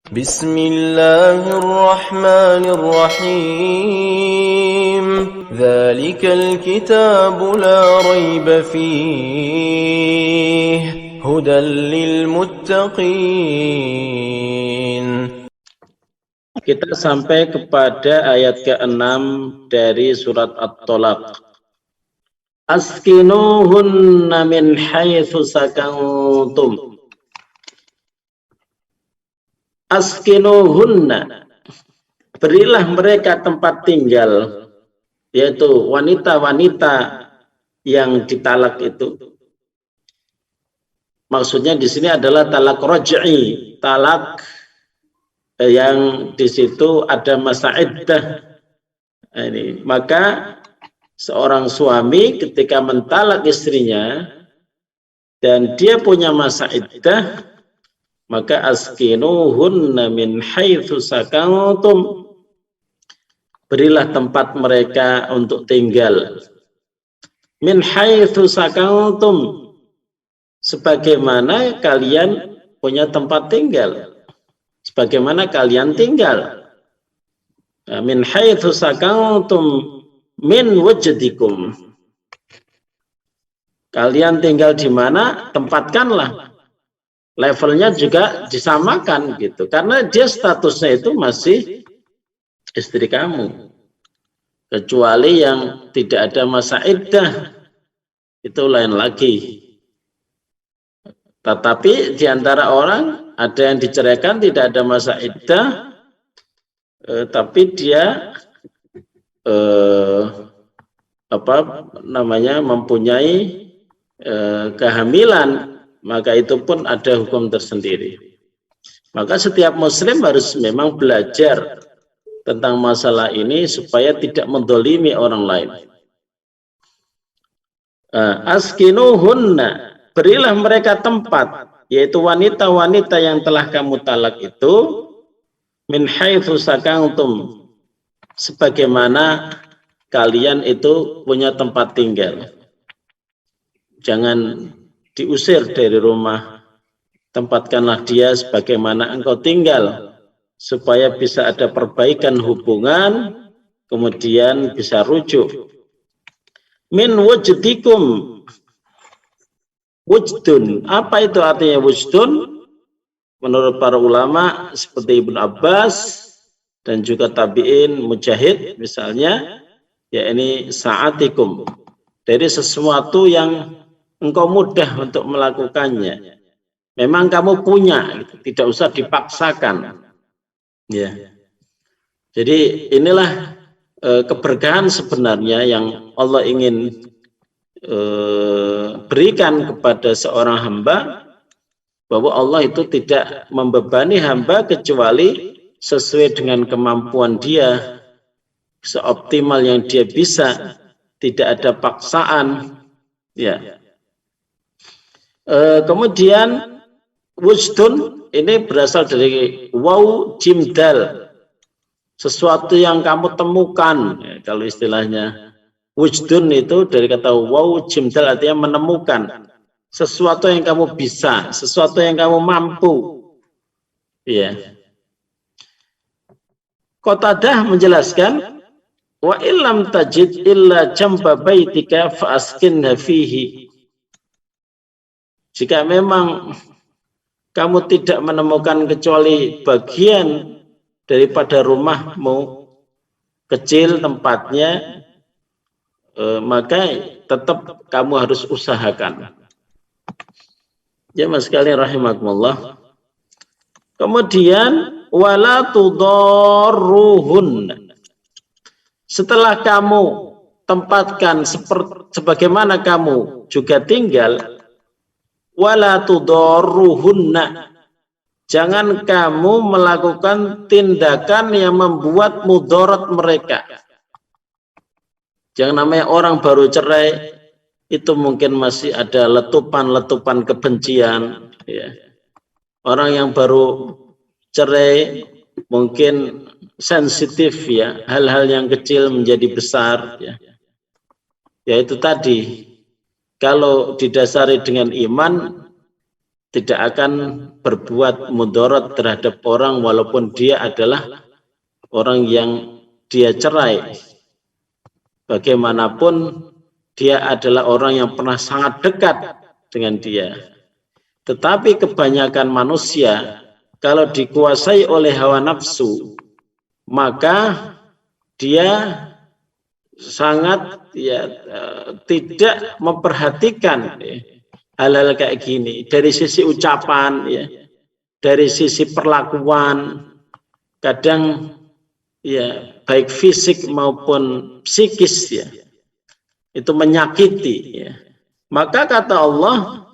بسم الله الرحمن الرحيم ذلك الكتاب لا ريب فيه هدى للمتقين. Kita sampai kepada ayat ke-6 dari surat At-Tolaq. Askinuhunna min haitsu sakantum. Askinuhunna, berilah mereka tempat tinggal, yaitu wanita-wanita yang ditalak itu. Maksudnya di sini adalah talak raj'i, talak yang di situ ada masa iddah. Ini maka seorang suami ketika mentalak istrinya dan dia punya masa iddah, maka askinuhunna min haitsu sakantum, berilah tempat mereka untuk tinggal. Min haitsu sakantum, sebagaimana kalian punya tempat tinggal, sebagaimana kalian tinggal. Min haitsu sakantum min wajdikum, kalian tinggal di mana, tempatkanlah. Levelnya juga disamakan gitu, karena dia statusnya itu masih istri kamu, kecuali yang tidak ada masa iddah, itu lain lagi. Tetapi di antara orang ada yang diceraikan tidak ada masa iddah, tapi dia mempunyai kehamilan, maka itu pun ada hukum tersendiri. Maka setiap muslim harus memang belajar tentang masalah ini supaya tidak mendolimi orang lain. Askinuhunna, berilah mereka tempat, yaitu wanita-wanita yang telah kamu talak itu, min haitsu sakantum, sebagaimana kalian itu punya tempat tinggal. Jangan diusir dari rumah, tempatkanlah dia sebagaimana engkau tinggal, supaya bisa ada perbaikan hubungan, kemudian bisa rujuk. Min wujdikum, wujdun, apa itu artinya wujdun? Menurut para ulama seperti Ibnu Abbas dan juga tabi'in, Mujahid misalnya, ya ini sa'atikum, dari sesuatu yang engkau mudah untuk melakukannya, memang kamu punya, tidak usah dipaksakan. Ya, jadi inilah keberkahan sebenarnya yang Allah ingin berikan kepada seorang hamba, bahwa Allah itu tidak membebani hamba kecuali sesuai dengan kemampuan dia, seoptimal yang dia bisa, tidak ada paksaan. Ya. Kemudian wujdun ini berasal dari waw jim dal, sesuatu yang kamu temukan. Ya, kalau istilahnya wujdun itu dari kata waw jim dal, artinya menemukan sesuatu yang kamu bisa, sesuatu yang kamu mampu. Ya. Qatadah menjelaskan, wa illam tajid illa jamba baitika fa askinha fihi. Jika memang kamu tidak menemukan kecuali bagian daripada rumahmu, kecil tempatnya, maka tetap kamu harus usahakan. Ya mas sekalian rahimakumullah. Kemudian wala tudarruhun, setelah kamu tempatkan sebagaimana kamu juga tinggal, wala tudarruhunna, jangan kamu melakukan tindakan yang membuat mudarat mereka. Jangan, namanya orang baru cerai itu mungkin masih ada letupan-letupan kebencian, ya. Orang yang baru cerai mungkin sensitif, ya, hal-hal yang kecil menjadi besar, ya. Yaitu tadi, kalau didasari dengan iman, tidak akan berbuat mudarat terhadap orang walaupun dia adalah orang yang dia cerai. Bagaimanapun dia adalah orang yang pernah sangat dekat dengan dia. Tetapi kebanyakan manusia kalau dikuasai oleh hawa nafsu, maka dia sangat tidak memperhatikan hal-hal kayak gini dari sisi ucapan, dari sisi perlakuan, kadang baik fisik maupun psikis itu menyakiti. Maka kata Allah,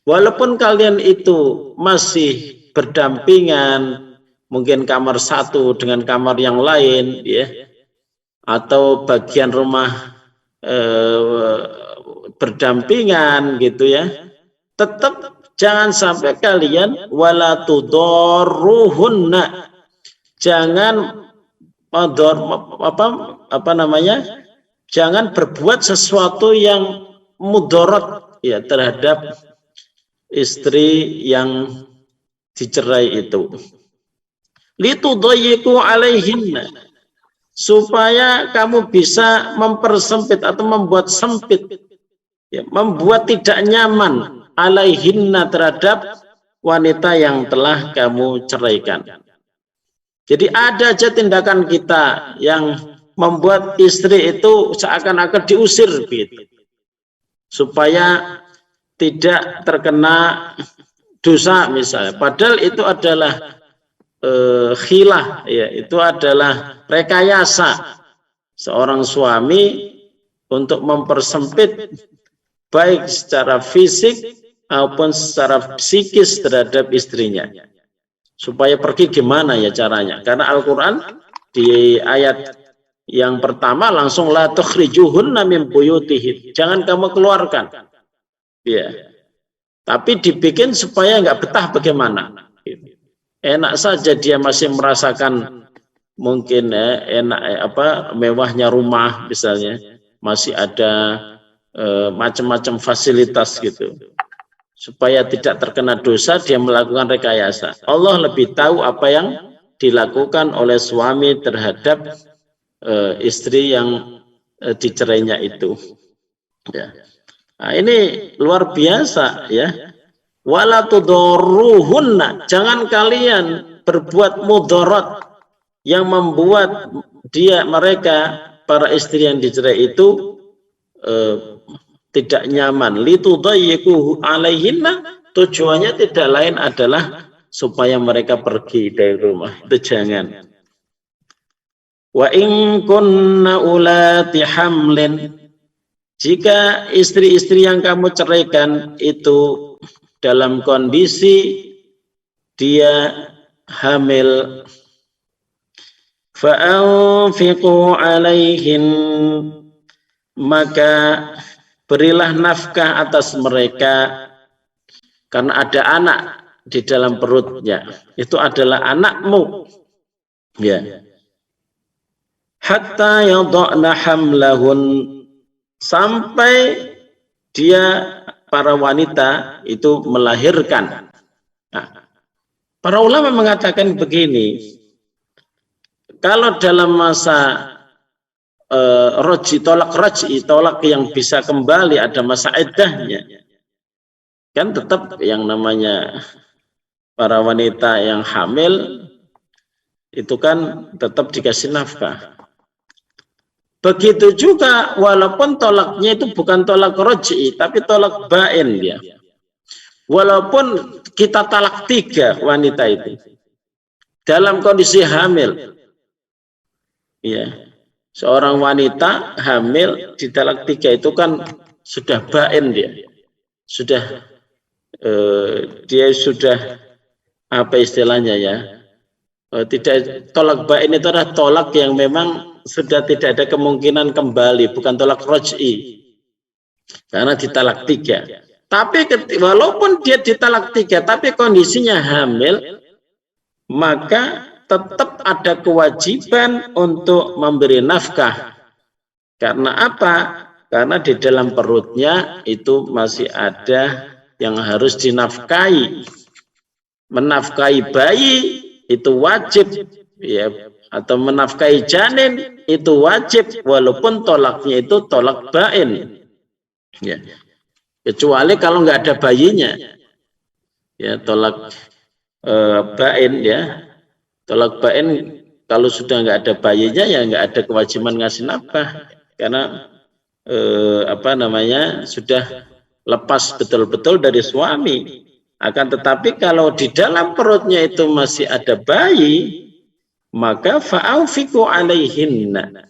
walaupun kalian itu masih berdampingan, mungkin kamar satu dengan kamar yang lain, atau bagian rumah berdampingan gitu tetap jangan sampai kalian wala tudorruhunna, jangan jangan berbuat sesuatu yang mudarat terhadap istri yang dicerai itu. Litudayyiqu alaihinna, supaya kamu bisa mempersempit atau membuat sempit, membuat tidak nyaman alaihinna terhadap wanita yang telah kamu ceraikan. Jadi ada aja tindakan kita yang membuat istri itu seakan-akan diusir gitu, supaya tidak terkena dosa misalnya, padahal itu adalah khilah, itu adalah rekayasa seorang suami untuk mempersempit baik secara fisik maupun secara psikis terhadap istrinya. Supaya pergi gimana caranya? Karena Al-Quran di ayat yang pertama langsung la tukhrijuhunna min buyutihin, jangan kamu keluarkan. Tapi dibikin supaya nggak betah bagaimana? Enak saja dia masih merasakan mungkin mewahnya rumah misalnya, masih ada macam-macam fasilitas gitu. Supaya tidak terkena dosa, dia melakukan rekayasa. Allah lebih tahu apa yang dilakukan oleh suami terhadap istri yang dicerainya itu. Nah, ini luar biasa Wala tudorruhunna, jangan kalian berbuat mudarat yang membuat mereka para istri yang dicerai itu tidak nyaman. Litudayyiqu alaihinna, tujuannya tidak lain adalah supaya mereka pergi dari rumah. Itu jangan. Wa in kunna ulati hamlin, jika istri-istri yang kamu ceraikan itu dalam kondisi dia hamil, fa'anfiqu alaihin, maka berilah nafkah atas mereka, karena ada anak di dalam perutnya, itu adalah anakmu, hatta yadha'na hamlahun, sampai dia para wanita itu melahirkan. Nah, para ulama mengatakan begini, kalau dalam masa tolak yang bisa kembali, ada masa iddahnya, kan tetap yang namanya para wanita yang hamil itu kan tetap dikasih nafkah. Begitu juga walaupun tolaknya itu bukan tolak raj'i tapi tolak bain dia. Walaupun kita talak 3 wanita itu dalam kondisi hamil. Seorang wanita hamil di talak 3 itu kan sudah bain dia. Dia sudah apa istilahnya tidak, tolak bain itu adalah tolak yang memang sudah tidak ada kemungkinan kembali, bukan tolak raj'i, karena ditalak 3. Tapi walaupun dia ditalak 3 tapi kondisinya hamil, maka tetap ada kewajiban untuk memberi nafkah. Karena apa? Karena di dalam perutnya itu masih ada yang harus dinafkahi. Menafkahi bayi itu wajib, ya, atau menafkahi janin itu wajib, walaupun tolaknya itu tolak bain, ya, kecuali kalau nggak ada bayinya, ya, tolak bain, ya, tolak bain kalau sudah nggak ada bayinya ya nggak ada kewajiban ngasih nafkah, karena sudah lepas betul-betul dari suami. Akan tetapi kalau di dalam perutnya itu masih ada bayi, maka fa'aufiku alaihinna,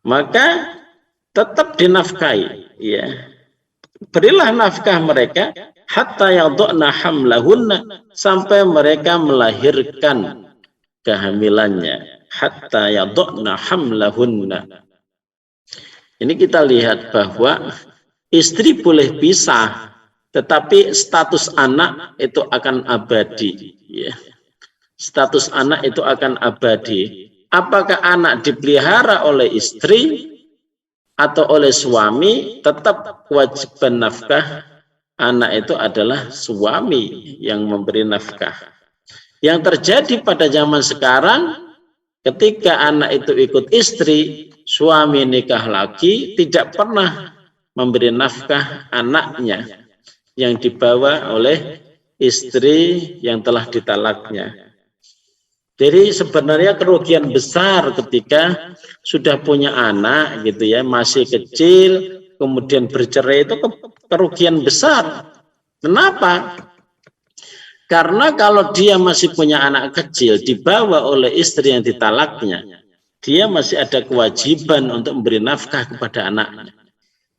maka tetap dinafkahi, ya, berilah nafkah mereka hatta yadhna hamlahunna, sampai mereka melahirkan kehamilannya, hatta yadhna hamlahunna. Ini kita lihat bahwa istri boleh pisah, tetapi status anak itu akan abadi, ya. Status anak itu akan abadi. Apakah anak dipelihara oleh istri atau oleh suami, tetap kewajiban nafkah anak itu adalah suami yang memberi nafkah. Yang terjadi pada zaman sekarang, ketika anak itu ikut istri, suami nikah lagi, tidak pernah memberi nafkah anaknya yang dibawa oleh istri yang telah ditalaknya. Jadi sebenarnya kerugian besar ketika sudah punya anak, gitu ya, masih kecil, kemudian bercerai, itu kerugian besar. Kenapa? Karena kalau dia masih punya anak kecil dibawa oleh istri yang ditalaknya, dia masih ada kewajiban untuk memberi nafkah kepada anaknya.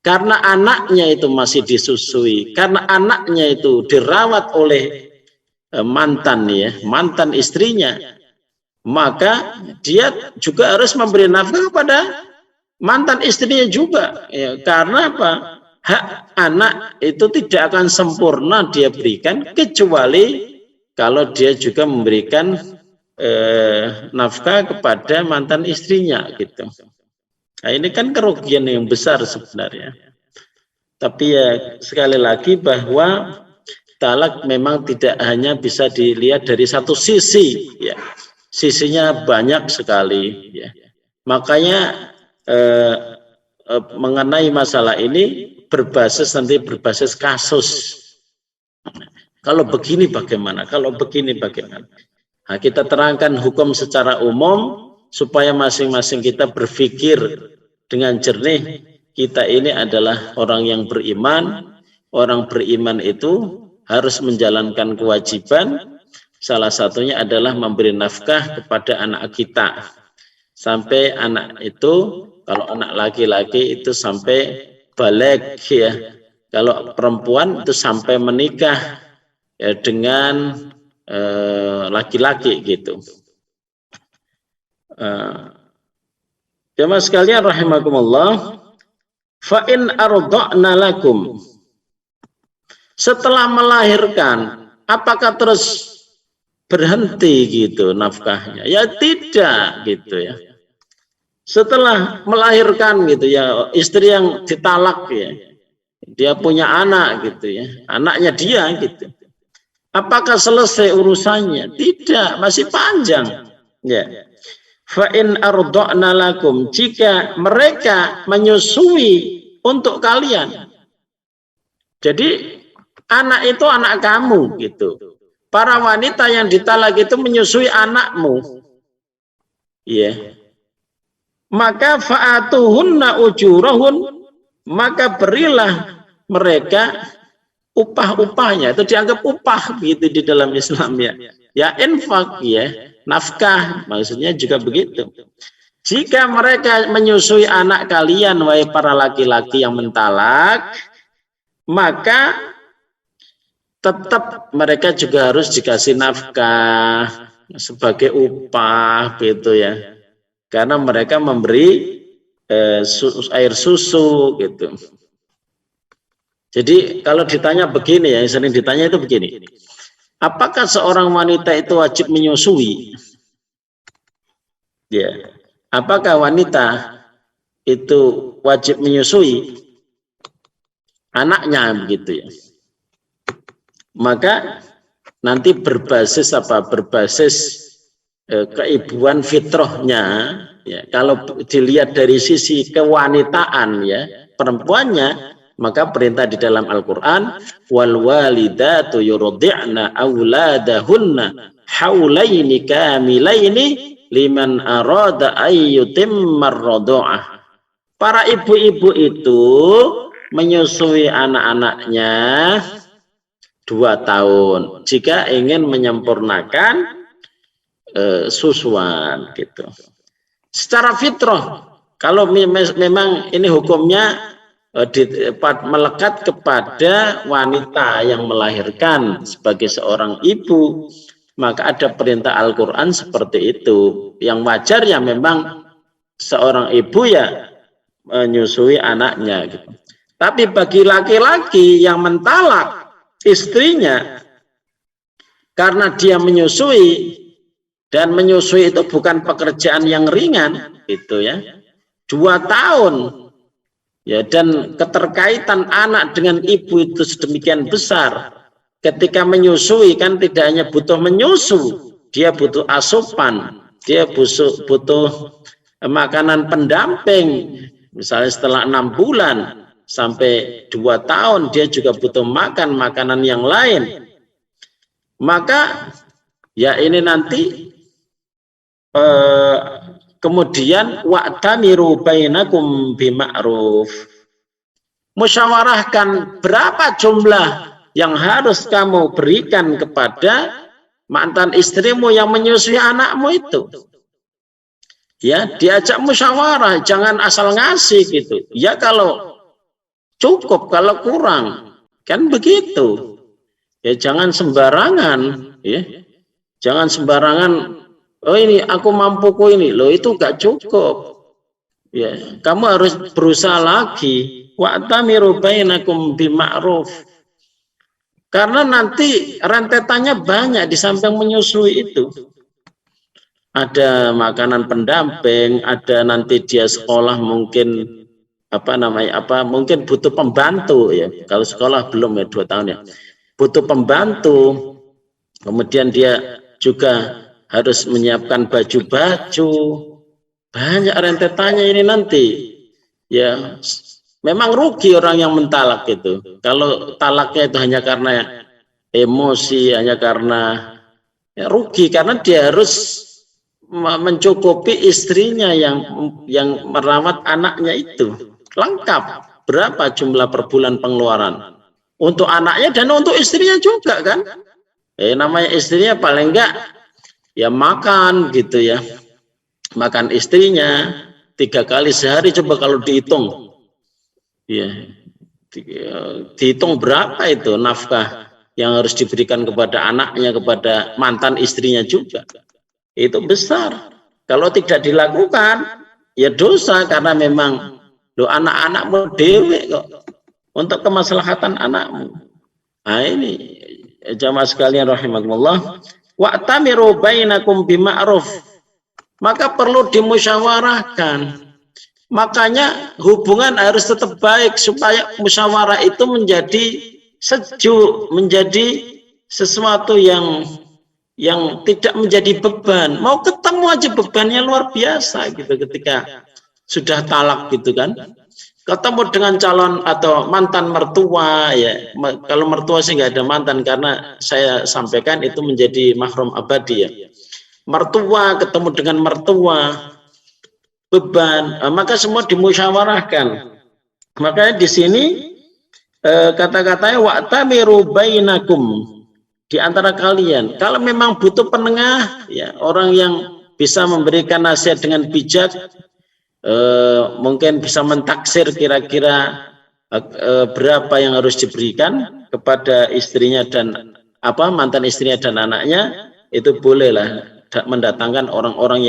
Karena anaknya itu masih disusui, karena anaknya itu dirawat oleh mantan, ya, mantan istrinya, maka dia juga harus memberi nafkah kepada mantan istrinya juga, ya, karena apa? Hak anak itu tidak akan sempurna dia berikan kecuali kalau dia juga memberikan nafkah kepada mantan istrinya, gitu. Nah, ini kan kerugian yang besar sebenarnya. Tapi ya sekali lagi bahwa talak memang tidak hanya bisa dilihat dari satu sisi, ya. Sisinya banyak sekali, ya. Makanya mengenai masalah ini berbasis kasus. Kalau begini bagaimana? Kalau begini bagaimana? Nah, kita terangkan hukum secara umum supaya masing-masing kita berpikir dengan jernih. Kita ini adalah orang yang beriman. Orang beriman itu harus menjalankan kewajiban. Salah satunya adalah memberi nafkah kepada anak kita. Sampai anak itu, kalau anak laki-laki itu sampai balik, ya. Kalau perempuan itu sampai menikah, ya, dengan laki-laki, gitu. Jemaah sekalian rahimakumullah, fa in arda'na lakum, setelah melahirkan apakah terus berhenti gitu nafkahnya? Ya tidak, gitu ya. Setelah melahirkan, gitu ya, istri yang ditalak, ya, dia punya anak, gitu ya, anaknya dia, gitu. Apakah selesai urusannya? Tidak, masih panjang, ya. Fa in arda'na lakum, jika mereka menyusui untuk kalian. Jadi anak itu anak kamu, gitu. Para wanita yang ditalak itu menyusui anakmu, ya. Maka fa'atuhunna ujurahun, maka berilah mereka upah-upahnya. Itu dianggap upah, gitu, di dalam Islam, ya. Ya infak, ya, nafkah, maksudnya juga begitu. Jika mereka menyusui anak kalian, wahai para laki-laki yang mentalak, maka tetap mereka juga harus dikasih nafkah sebagai upah, gitu ya. Karena mereka memberi air susu, gitu. Jadi kalau ditanya begini, ya, yang sering ditanya itu begini, apakah seorang wanita itu wajib menyusui? Ya, apakah wanita itu wajib menyusui anaknya, begitu ya? maka nanti berbasis keibuan fitrahnya ya. Kalau dilihat dari sisi kewanitaan ya perempuannya, maka perintah di dalam Al-Qur'an wal walidatu yurdi'na auladahunna haulaini kamilaini liman arada ayyutimmar radha'ah. Para ibu-ibu itu menyusui anak-anaknya 2 tahun jika ingin menyempurnakan susuan gitu. Secara fitrah, kalau memang ini hukumnya melekat kepada wanita yang melahirkan sebagai seorang ibu, maka ada perintah Al-Qur'an seperti itu. Yang wajar ya memang seorang ibu ya menyusui anaknya gitu. Tapi bagi laki-laki yang mentalak istrinya karena dia menyusui, dan menyusui itu bukan pekerjaan yang ringan gitu ya, 2 tahun ya, dan keterkaitan anak dengan ibu itu sedemikian besar. Ketika menyusui kan tidak hanya butuh menyusu, dia butuh asupan, dia butuh makanan pendamping. Misalnya setelah 6 bulan sampai 2 tahun dia juga butuh makan makanan yang lain. Maka ya ini nanti kemudian wa'tamiru bainakum bima'ruf, musyawarahkan berapa jumlah yang harus kamu berikan kepada mantan istrimu yang menyusui anakmu itu. Ya, diajak musyawarah, jangan asal ngasih gitu. Ya kalau cukup, kalau kurang, kan begitu. Ya jangan sembarangan, ya. Jangan sembarangan, oh ini aku mampuku ini, loh itu gak cukup. Ya, kamu harus berusaha lagi. Wa'tamiru bainakum bima'ruf. Karena nanti rentetannya banyak di samping menyusui itu. Ada makanan pendamping, ada nanti dia sekolah mungkin mungkin butuh pembantu ya. Kalau sekolah belum ya 2 tahun ya. Butuh pembantu. Kemudian dia juga harus menyiapkan baju-baju. Banyak rentetannya ini nanti. Ya, memang rugi orang yang mentalak itu. Kalau talaknya itu hanya karena emosi, hanya karena ya, rugi karena dia harus mencukupi istrinya yang merawat anaknya itu. Lengkap. Berapa jumlah per bulan pengeluaran untuk anaknya dan untuk istrinya juga kan? Namanya istrinya paling enggak ya makan gitu ya. Makan istrinya 3 kali sehari, coba kalau dihitung. Ya, dihitung berapa itu nafkah yang harus diberikan kepada anaknya, kepada mantan istrinya juga. Itu besar. Kalau tidak dilakukan, ya dosa karena memang anak-anakmu dewe kok untuk kemaslahatan anakmu. Nah ini jamaah sekalian rahimakumullah, wa'tamiru bainakum bima'ruf. Maka perlu dimusyawarahkan. Makanya hubungan harus tetap baik supaya musyawarah itu menjadi sejuk, menjadi sesuatu yang tidak menjadi beban. Mau ketemu aja bebannya luar biasa gitu ketika sudah talak gitu kan. Ketemu dengan calon atau mantan mertua ya. Kalau mertua sih nggak ada mantan karena saya sampaikan itu menjadi mahram abadi ya. Mertua ketemu dengan mertua, beban, maka semua dimusyawarahkan. Makanya di sini kata-katanya wa'tamiru bainakum, di antara kalian. Kalau memang butuh penengah ya, orang yang bisa memberikan nasihat dengan bijak, mungkin bisa mentaksir kira-kira berapa yang harus diberikan kepada istrinya dan mantan istrinya dan anaknya, itu bolehlah mendatangkan orang-orang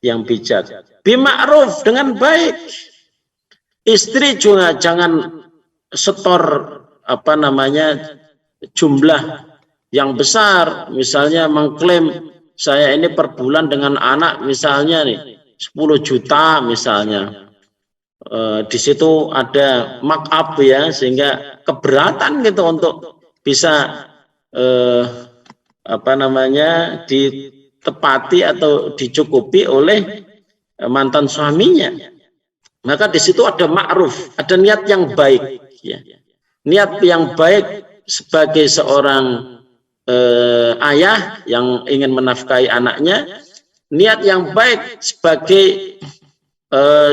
yang bijak. Bima'ruf, dengan baik. Istri juga jangan setor jumlah yang besar, misalnya mengklaim saya ini per bulan dengan anak misalnya nih 10 juta misalnya. Di situ ada markup ya, sehingga keberatan gitu untuk bisa ditepati atau dicukupi oleh mantan suaminya. Maka di situ ada ma'ruf, ada niat yang baik, ya. Niat yang baik sebagai seorang ayah yang ingin menafkahi anaknya, niat yang baik sebagai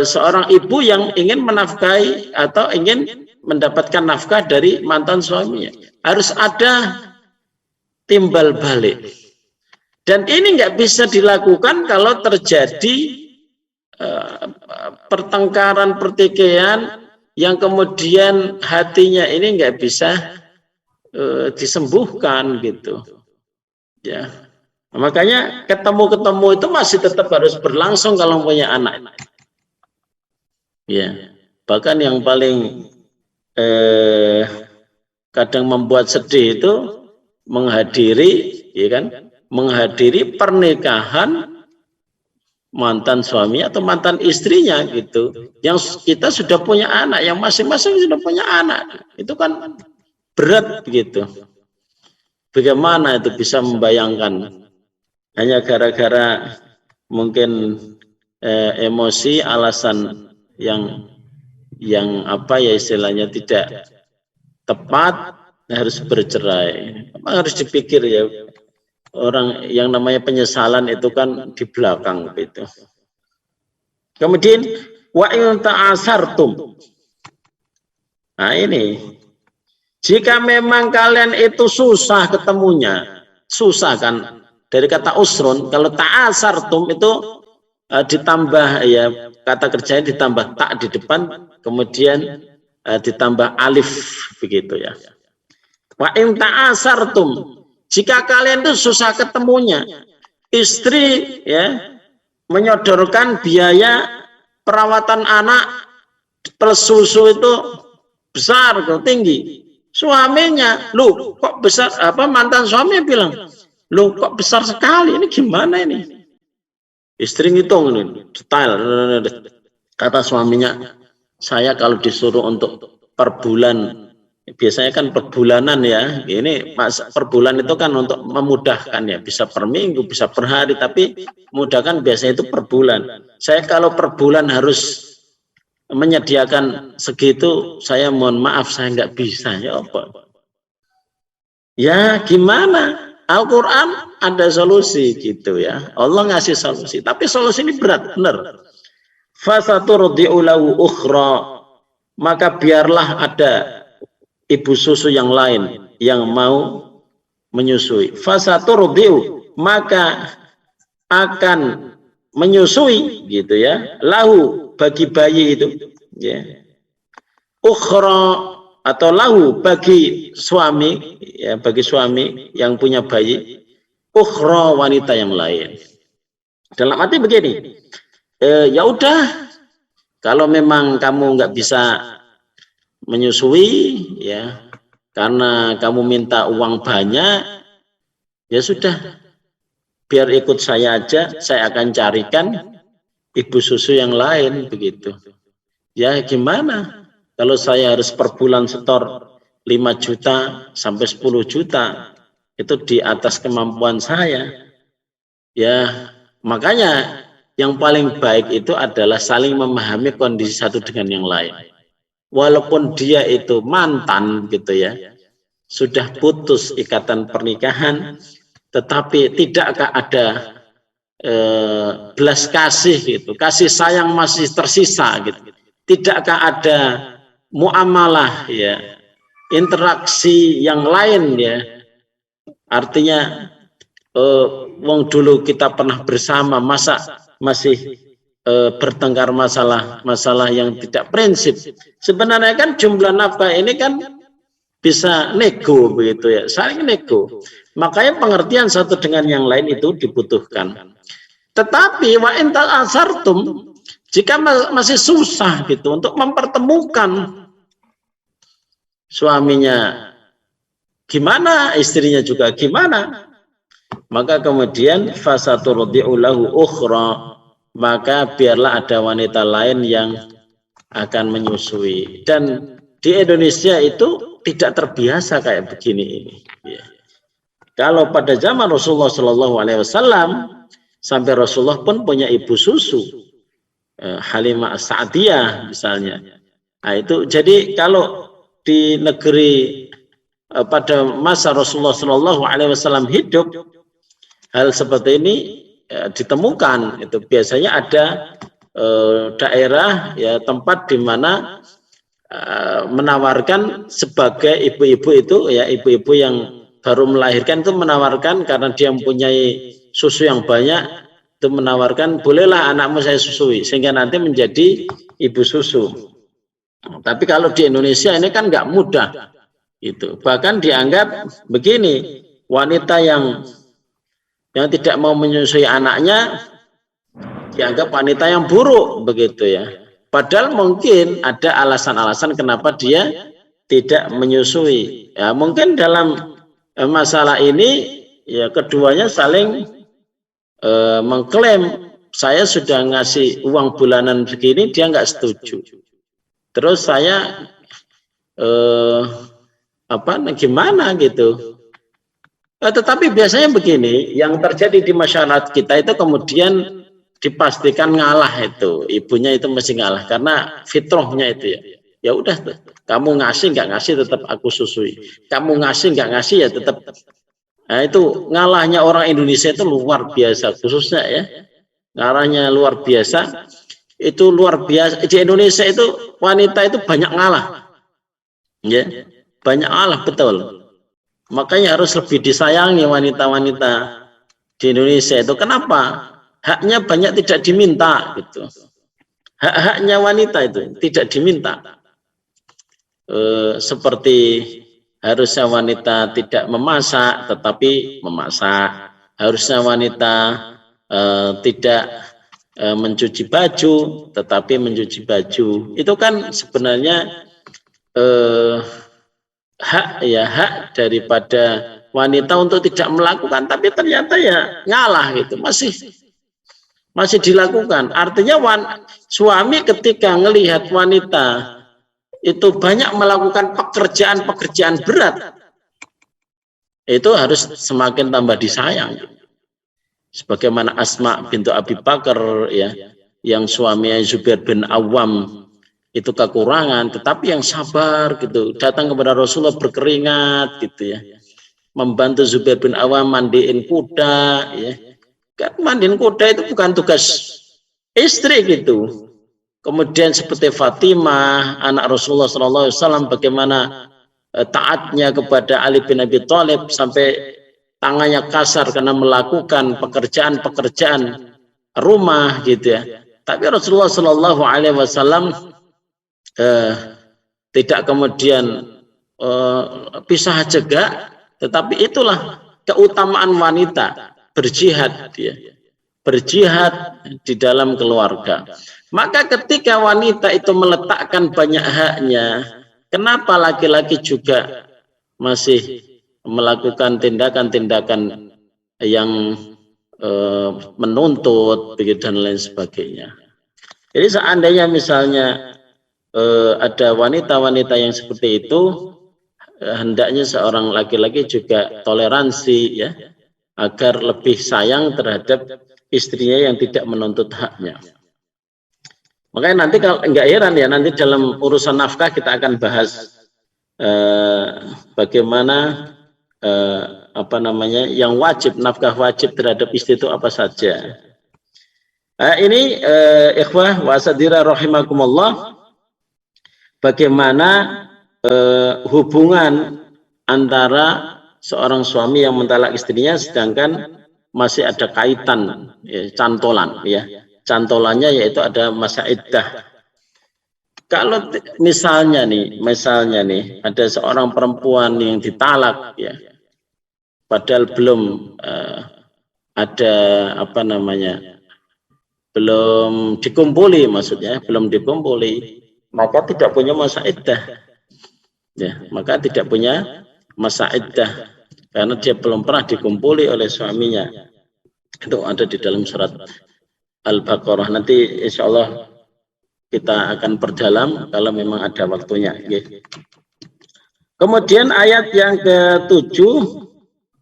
seorang ibu yang ingin menafkahi atau ingin mendapatkan nafkah dari mantan suaminya. Harus ada timbal balik. Dan ini nggak bisa dilakukan kalau terjadi pertengkaran, pertikaian yang kemudian hatinya ini nggak bisa disembuhkan gitu, ya. Makanya ketemu itu masih tetap harus berlangsung kalau punya anak, ya. Bahkan yang paling kadang membuat sedih itu menghadiri, ya kan, menghadiri pernikahan mantan suami atau mantan istrinya gitu, yang kita sudah punya anak, yang masing-masing sudah punya anak, itu kan berat gitu. Bagaimana itu bisa membayangkan hanya gara-gara mungkin emosi, alasan yang apa ya istilahnya tidak tepat, harus bercerai. Memang harus dipikir ya, orang yang namanya penyesalan itu kan di belakang gitu. Kemudian wa in ta'asartum. Nah ini, jika memang kalian itu susah ketemunya, susah kan, dari kata usrun. Kalau ta'asartum itu ditambah ya, kata kerjanya ditambah tak di depan, kemudian ditambah alif begitu ya. Wa in ta'asartum, jika kalian itu susah ketemunya, istri ya menyodorkan biaya perawatan anak plus susu itu besar, tinggi. Suaminya, lu kok besar, apa mantan suami bilang, lu kok besar sekali, ini gimana ini? Istri ngitung ini, detail. Kata suaminya, saya kalau disuruh untuk per bulan, biasanya kan per bulanan ya, ini per bulan itu kan untuk memudahkan ya, bisa per minggu, bisa per hari, tapi memudahkan biasanya itu per bulan. Saya kalau per bulan harus menyediakan segitu, saya mohon maaf, saya nggak bisa. Ya apa? Ya gimana? Al-Quran ada solusi gitu ya. Allah ngasih solusi, tapi solusi ini berat, benar. Fasaturdi'u lahu ukhra, maka biarlah ada ibu susu yang lain yang mau menyusui. Fasaturdi'u, maka akan menyusui gitu ya, lahu bagi bayi itu ya, ukhra atau lahu bagi suami ya, bagi suami yang punya bayi, ukhra wanita yang lain. Dalam arti begini, ya udah, kalau memang kamu nggak bisa menyusui ya karena kamu minta uang banyak, ya sudah, biar ikut saya aja, saya akan carikan ibu susu yang lain begitu. Ya gimana kalau saya harus per bulan setor 5 juta sampai 10 juta, itu di atas kemampuan saya. Ya makanya yang paling baik itu adalah saling memahami kondisi satu dengan yang lain. Walaupun dia itu mantan gitu ya, sudah putus ikatan pernikahan, tetapi tidakkah ada belas kasih gitu, kasih sayang masih tersisa gitu, tidakkah ada muamalah ya, interaksi yang lain ya, artinya wong dulu kita pernah bersama, masa masih bertengkar masalah yang tidak prinsip. Sebenarnya kan jumlah nafkah ini kan bisa nego begitu ya, saling nego. Makanya pengertian satu dengan yang lain itu dibutuhkan. Tetapi wa in ta'asartum, jika masih susah gitu untuk mempertemukan suaminya gimana, istrinya juga gimana, maka kemudian fasaturdi'u lahu ukhra, maka biarlah ada wanita lain yang akan menyusui. Dan di Indonesia itu tidak terbiasa kayak begini ini ya. Kalau pada zaman Rasulullah Shallallahu Alaihi Wasallam sampai Rasulullah pun punya ibu susu, Halimah As-Sa'diyah misalnya. Nah, itu jadi kalau di negeri pada masa Rasulullah Shallallahu Alaihi Wasallam hidup, hal seperti ini ditemukan. Itu biasanya ada daerah ya tempat di mana menawarkan sebagai ibu-ibu itu ya ibu-ibu yang baru melahirkan itu menawarkan karena dia mempunyai susu yang banyak itu menawarkan bolehlah anakmu saya susui sehingga nanti menjadi ibu susu. Tapi kalau di Indonesia ini kan nggak mudah itu, bahkan dianggap begini, wanita yang tidak mau menyusui anaknya dianggap wanita yang buruk begitu ya. Padahal mungkin ada alasan-alasan kenapa dia tidak menyusui. Ya, mungkin dalam masalah ini ya keduanya saling mengklaim saya sudah ngasih uang bulanan begini, dia nggak setuju. Terus saya gimana gitu. Tetapi biasanya begini, yang terjadi di masyarakat kita itu kemudian dipastikan ngalah itu, ibunya itu mesti ngalah karena fitrahnya itu ya. Ya udah, kamu ngasih nggak ngasih tetap aku susui. Kamu ngasih nggak ngasih ya tetap. Nah itu ngalahnya orang Indonesia itu luar biasa, khususnya ya. Ngalahnya luar biasa. Itu luar biasa. Di Indonesia itu wanita itu banyak ngalah. Ya, banyak ngalah betul. Makanya harus lebih disayangi wanita-wanita di Indonesia itu. Kenapa? Haknya banyak tidak diminta gitu. Hak-haknya wanita itu tidak diminta. Seperti harusnya wanita tidak memasak tetapi memasak. Harusnya wanita tidak mencuci baju tetapi mencuci baju. Itu kan sebenarnya hak daripada wanita untuk tidak melakukan, tapi ternyata ya ngalah gitu, masih dilakukan. Artinya suami ketika melihat wanita itu banyak melakukan pekerjaan berat, itu harus semakin tambah disayang. Sebagaimana Asma bintu Abi Bakar ya, yang suaminya Zubair bin Awam itu kekurangan, tetapi yang sabar gitu, datang kepada Rasulullah berkeringat gitu ya, membantu Zubair bin Awam mandiin kuda ya. Kan mandiin kuda itu bukan tugas istri gitu. Kemudian seperti Fatimah anak Rasulullah SAW, bagaimana taatnya kepada Ali bin Abi Thalib sampai tangannya kasar karena melakukan pekerjaan rumah gitu ya. Tapi Rasulullah SAW tidak kemudian pisah jaga, tetapi itulah keutamaan wanita berjihad dia, berjihad di dalam keluarga. Maka ketika wanita itu meletakkan banyak haknya, kenapa laki-laki juga masih melakukan tindakan-tindakan yang menuntut begitu dan lain sebagainya. Jadi seandainya misalnya ada wanita-wanita yang seperti itu, hendaknya seorang laki-laki juga toleransi ya, agar lebih sayang terhadap istrinya yang tidak menuntut haknya. Makanya nanti kalau enggak heran ya, nanti dalam urusan nafkah kita akan bahas bagaimana yang wajib, nafkah wajib terhadap istri itu apa saja. Ini ikhwah wa sadira rahimakumullah, bagaimana hubungan antara seorang suami yang mentalak istrinya sedangkan masih ada kaitan ya, cantolan ya. Cantolannya yaitu ada masa iddah. Kalau misalnya nih ada seorang perempuan yang ditalak ya, padahal belum ada belum dikumpuli, maksudnya belum dikumpuli, maka tidak punya masa iddah ya, maka tidak punya masa iddah karena dia belum pernah dikumpuli oleh suaminya. Itu ada di dalam surat Al-Baqarah. Nanti insya Allah kita akan perdalam kalau memang ada waktunya. Kemudian ayat yang ke-7,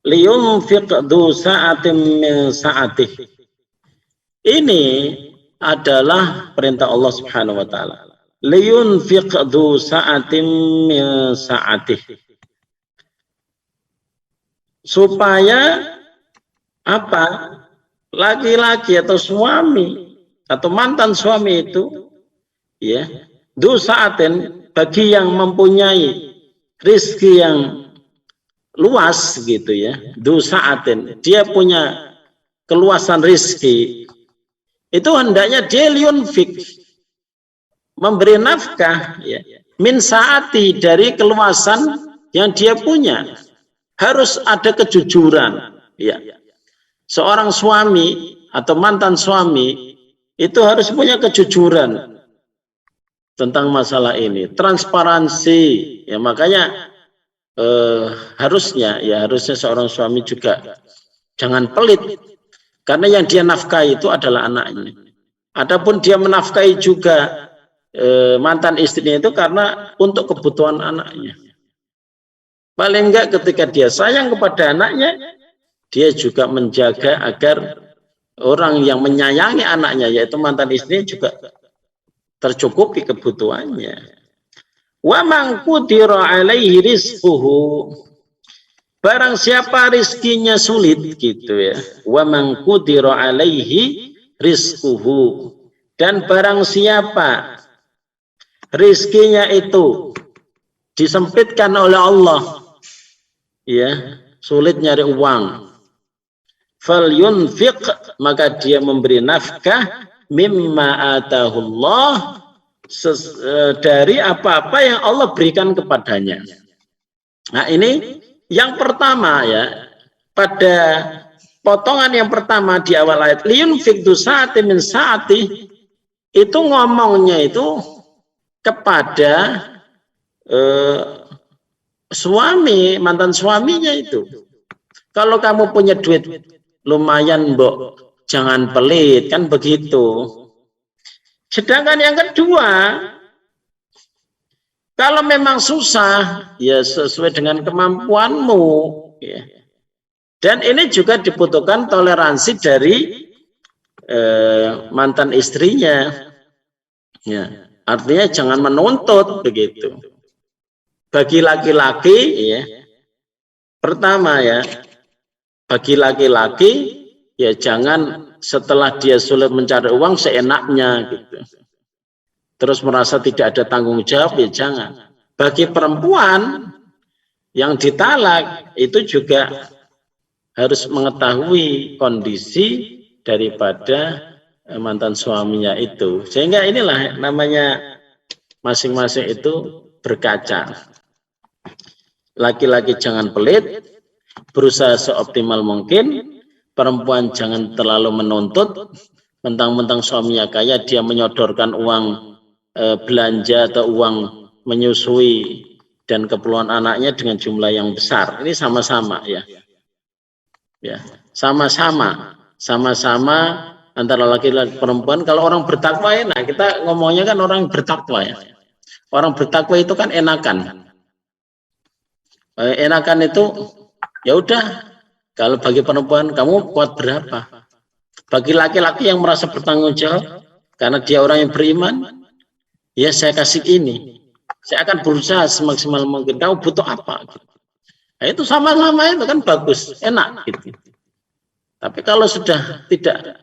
liyunfiq du sa'atin min sa'atih. Ini adalah perintah Allah Subhanahu wa taala. Liyunfiq du sa'atin min sa'atih. Supaya apa? Laki-laki atau suami atau mantan suami itu ya, du sa'atin, bagi yang mempunyai rizki yang luas gitu ya, du sa'atin, dia punya keluasan rizki, itu hendaknya dia liyunfik, memberi nafkah ya, min saati, dari keluasan yang dia punya. Harus ada kejujuran ya. Seorang suami atau mantan suami itu harus punya kejujuran tentang masalah ini, transparansi ya. Makanya harusnya seorang suami juga jangan pelit, karena yang dia nafkahi itu adalah anaknya. Adapun dia menafkahi juga mantan istrinya itu karena untuk kebutuhan anaknya. Paling enggak ketika dia sayang kepada anaknya, dia juga menjaga agar orang yang menyayangi anaknya, yaitu mantan istrinya, juga tercukupi kebutuhannya. Wa man qudira alaihi rizquhu, barang siapa rizkinya sulit gitu ya. Wa man qudira alaihi rizquhu, dan barang siapa rizkinya itu disempitkan oleh Allah ya, sulit nyari uang, falyunfiq, maka dia memberi nafkah mimma atahullah, dari apa-apa yang Allah berikan kepadanya. Nah ini yang pertama ya, pada potongan yang pertama di awal ayat, liyunfiq du sa'ati min sa'ati, itu ngomongnya itu kepada suami, mantan suaminya itu. Kalau kamu punya duit lumayan, mbok, jangan pelit, kan begitu. Sedangkan yang kedua, kalau memang susah, ya sesuai dengan kemampuanmu ya. Dan ini juga dibutuhkan toleransi dari mantan istrinya ya. Artinya jangan menuntut begitu. Bagi laki-laki ya, pertama ya, bagi laki-laki ya jangan setelah dia sulit mencari uang seenaknya gitu, terus merasa tidak ada tanggung jawab, ya jangan. Bagi perempuan yang ditalak itu juga harus mengetahui kondisi daripada mantan suaminya itu, sehingga inilah namanya masing-masing itu berkaca. Laki-laki jangan pelit, berusaha seoptimal mungkin. Perempuan jangan terlalu menuntut, mentang-mentang suaminya kaya dia menyodorkan uang belanja atau uang menyusui dan keperluan anaknya dengan jumlah yang besar. Ini sama-sama ya, sama-sama antara laki-laki perempuan. Kalau orang bertakwa ya, nah kita ngomongnya kan orang bertakwa ya. Orang bertakwa itu kan enakan. Enakan itu ya udah, kalau bagi perempuan kamu kuat berapa, bagi laki-laki yang merasa bertanggung jawab karena dia orang yang beriman, ya saya kasih ini, saya akan berusaha semaksimal mungkin, kamu butuh apa gitu. Nah, itu sama-sama itu kan bagus, enak gitu. Tapi kalau sudah tidak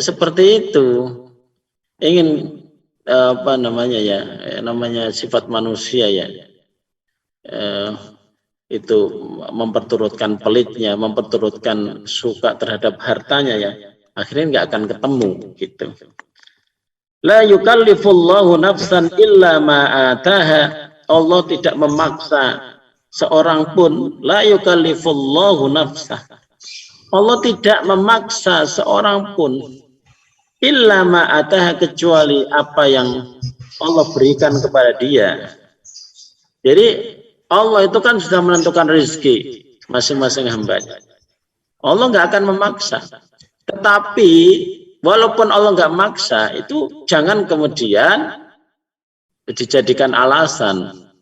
seperti itu, ingin apa namanya ya, namanya sifat manusia ya, itu memperturutkan pelitnya, memperturutkan suka terhadap hartanya ya, akhirnya nggak akan ketemu gitu. La yukallifullahu nafsan illa ma ataha, Allah tidak memaksa seorang pun. La yukallifullahu nafsah, Allah tidak memaksa seorang pun illa ma ataha, kecuali apa yang Allah berikan kepada dia. Jadi Allah itu kan sudah menentukan rezeki masing-masing hambanya. Allah nggak akan memaksa. Tetapi walaupun Allah nggak maksa, itu jangan kemudian dijadikan alasan.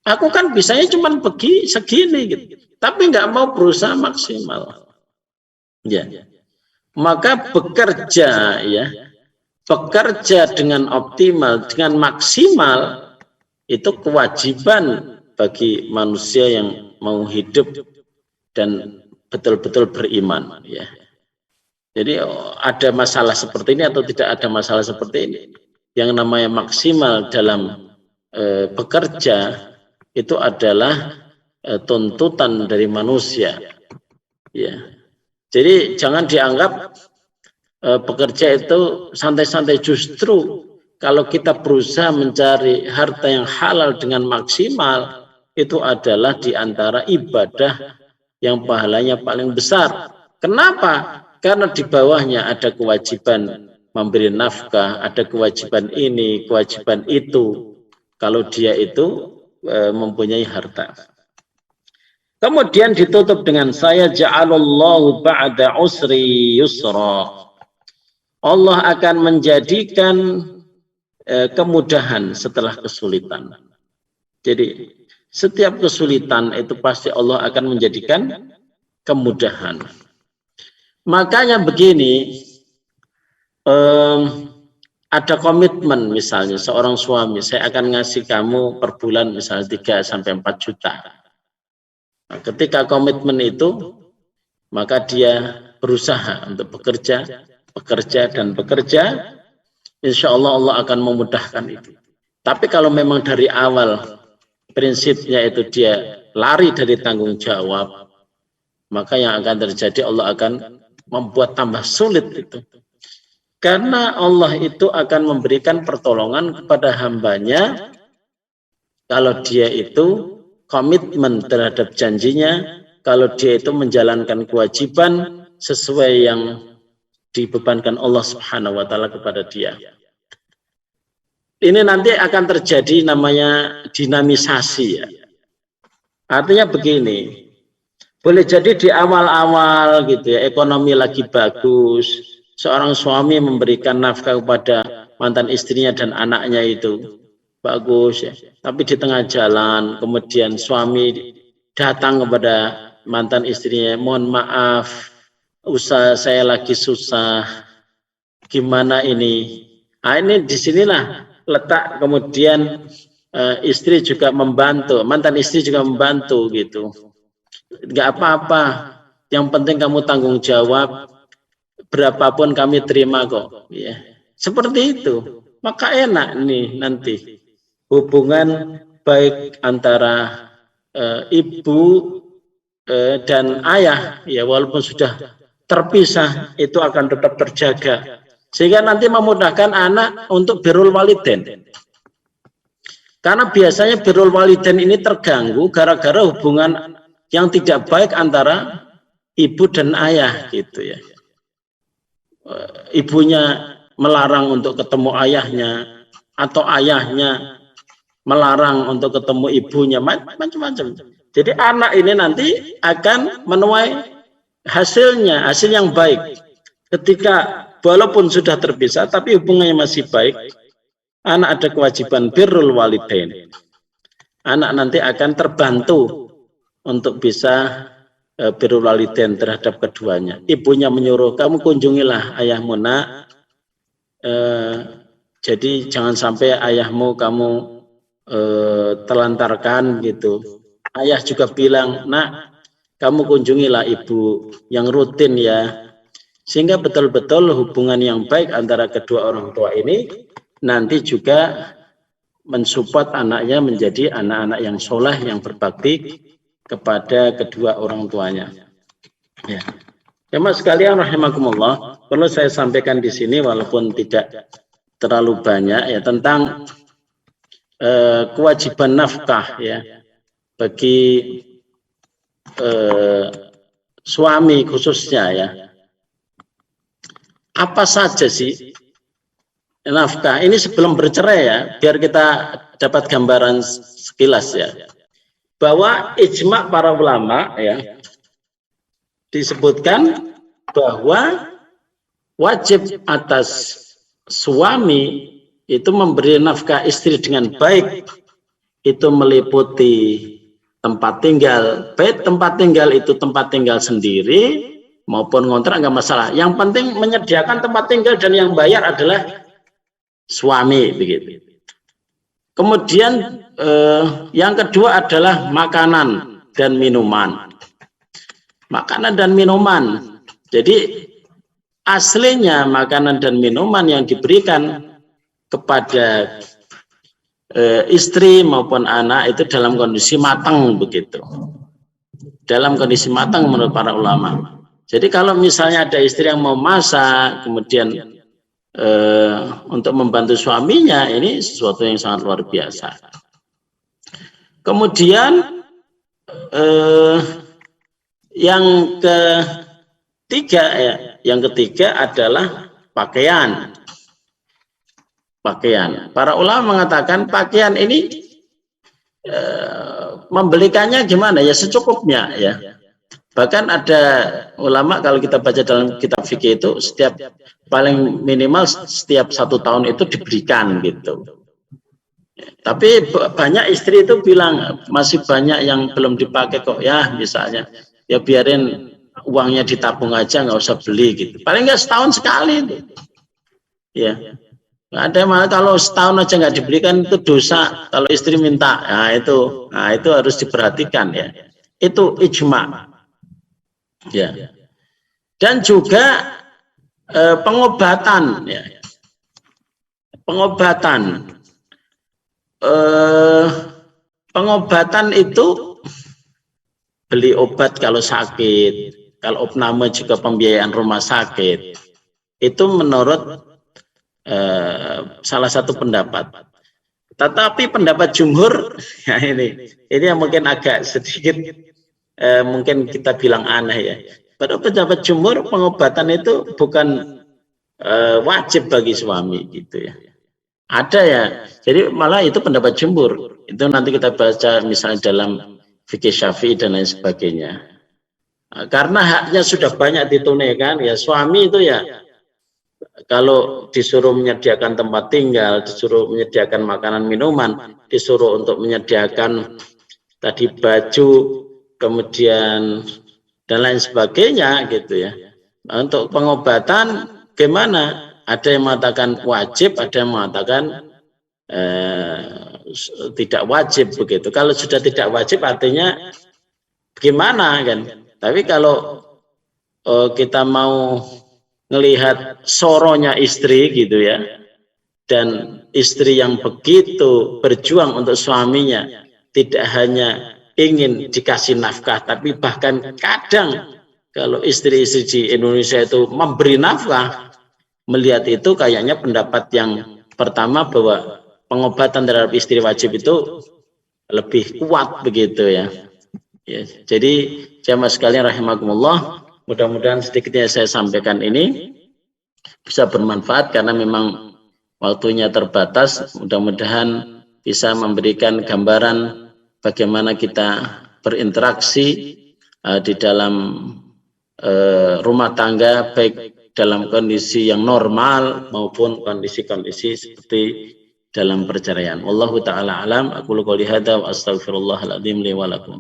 Aku kan bisanya cuma segini gitu. tapi nggak mau berusaha maksimal. Ya. Maka bekerja dengan optimal, dengan maksimal itu kewajiban bagi manusia yang mau hidup dan betul-betul beriman, ya. Jadi ada masalah seperti ini atau tidak ada masalah seperti ini. Yang namanya maksimal dalam bekerja itu adalah tuntutan dari manusia. Ya. Jadi jangan dianggap bekerja itu santai-santai, justru kalau kita berusaha mencari harta yang halal dengan maksimal, itu adalah diantara ibadah yang pahalanya paling besar. Kenapa? Karena di bawahnya ada kewajiban memberi nafkah, ada kewajiban ini, kewajiban itu, kalau dia itu mempunyai harta. Kemudian ditutup dengan saya ja'alallahu ba'da usri yusra. Allah akan menjadikan kemudahan setelah kesulitan. Jadi setiap kesulitan itu pasti Allah akan menjadikan kemudahan. Makanya begini, ada komitmen misalnya seorang suami, saya akan ngasih kamu per bulan misalnya 3-4 juta. Nah, ketika komitmen itu, maka dia berusaha untuk bekerja, insya Allah Allah akan memudahkan itu. Tapi kalau memang dari awal prinsipnya itu dia lari dari tanggung jawab, maka yang akan terjadi Allah akan membuat tambah sulit itu. Karena Allah itu akan memberikan pertolongan kepada hambanya kalau dia itu komitmen terhadap janjinya, kalau dia itu menjalankan kewajiban sesuai yang dibebankan Allah Subhanahu wa taala kepada dia. Ini nanti akan terjadi namanya dinamisasi, ya. Artinya begini, boleh jadi di awal-awal gitu ya, ekonomi lagi bagus, seorang suami memberikan nafkah kepada mantan istrinya dan anaknya itu bagus, ya. Tapi di tengah jalan kemudian suami datang kepada mantan istrinya, mohon maaf, usaha saya lagi susah, gimana ini? Nah, ini disinilah letak kemudian istri juga membantu, mantan istri juga membantu gitu. Enggak apa-apa, yang penting kamu tanggung jawab, berapapun kami terima kok, ya. Seperti itu, maka enak nih nanti hubungan baik antara ibu dan ayah, ya, walaupun sudah terpisah itu akan tetap terjaga, sehingga nanti memudahkan anak untuk birrul walidain. Karena biasanya birrul walidain ini terganggu gara-gara hubungan yang tidak baik antara ibu dan ayah gitu, ya. Ibunya melarang untuk ketemu ayahnya, atau ayahnya melarang untuk ketemu ibunya, macam-macam. Jadi anak ini nanti akan menuai hasil yang baik. Ketika walaupun sudah terpisah tapi hubungannya masih baik, anak ada kewajiban birrul walidain. Anak nanti akan terbantu untuk bisa birrul walidain terhadap keduanya. Ibunya menyuruh, kamu kunjungilah ayahmu, nak. Jadi jangan sampai ayahmu kamu telantarkan gitu. Ayah juga bilang, nak, kamu kunjungilah ibu yang rutin, ya. Sehingga betul-betul hubungan yang baik antara kedua orang tua ini nanti juga mensupport anaknya menjadi anak-anak yang soleh, yang berbakti kepada kedua orang tuanya. Ya. Jemaah sekalian rahimakumullah, perlu saya sampaikan di sini walaupun tidak terlalu banyak, ya, tentang kewajiban nafkah, ya, bagi suami khususnya, ya. Apa saja sih nafkah ini sebelum bercerai, ya, biar kita dapat gambaran sekilas, ya, bahwa ijma para ulama, ya, disebutkan bahwa wajib atas suami itu memberi nafkah istri dengan baik, itu meliputi tempat tinggal, baik tempat tinggal itu tempat tinggal sendiri maupun ngontrak nggak masalah. Yang penting menyediakan tempat tinggal dan yang bayar adalah suami begitu. Kemudian yang kedua adalah makanan dan minuman. Makanan dan minuman. Jadi aslinya makanan dan minuman yang diberikan kepada istri maupun anak itu dalam kondisi matang begitu. Dalam kondisi matang menurut para ulama. Jadi kalau misalnya ada istri yang mau masak, kemudian untuk membantu suaminya, ini sesuatu yang sangat luar biasa. Kemudian yang ketiga adalah pakaian. Pakaian. Para ulama mengatakan pakaian ini membelikannya gimana ya, secukupnya ya. Bahkan ada ulama kalau kita baca dalam kitab fikih itu setiap paling minimal setiap 1 tahun itu diberikan gitu. Tapi banyak istri itu bilang masih banyak yang belum dipakai kok ya, misalnya ya biarin uangnya ditabung aja, nggak usah beli gitu. Paling nggak setahun sekali itu. Ya. Ada malah kalau setahun aja nggak diberikan itu dosa kalau istri minta. Nah itu harus diperhatikan ya. Itu ijma. Ya. Dan juga pengobatan ya. Pengobatan itu beli obat kalau sakit, kalau opname juga pembiayaan rumah sakit. Itu menurut salah satu pendapat. Tetapi pendapat jumhur ya ini yang mungkin agak sedikit mungkin kita bilang aneh ya. Pada pendapat jumhur pengobatan itu bukan wajib bagi suami gitu ya. Ada ya. Jadi malah itu pendapat jumhur. Itu nanti kita baca misalnya dalam fikih Syafi'i dan lain sebagainya. Karena haknya sudah banyak ditunaikan ya, suami itu ya kalau disuruh menyediakan tempat tinggal, disuruh menyediakan makanan minuman, disuruh untuk menyediakan tadi baju, kemudian dan lain sebagainya gitu ya. Nah, untuk pengobatan gimana? Ada yang mengatakan wajib, ada yang mengatakan tidak wajib begitu. Kalau sudah tidak wajib artinya gimana kan? Tapi kalau kita mau melihat soronya istri gitu ya, dan istri yang begitu berjuang untuk suaminya, tidak hanya ingin dikasih nafkah, tapi bahkan kadang kalau istri-istri di Indonesia itu memberi nafkah, melihat itu kayaknya pendapat yang pertama bahwa pengobatan terhadap istri wajib itu lebih kuat begitu ya. Ya, jadi jamaah sekalian rahimakumullah, mudah-mudahan sedikitnya saya sampaikan ini bisa bermanfaat karena memang waktunya terbatas. Mudah-mudahan bisa memberikan gambaran bagaimana kita berinteraksi di dalam rumah tangga, baik dalam kondisi yang normal maupun kondisi-kondisi seperti dalam perceraian. Wallahu taala alam. Aku qouli hadza wa astaghfirullahal adzim li wa lakum.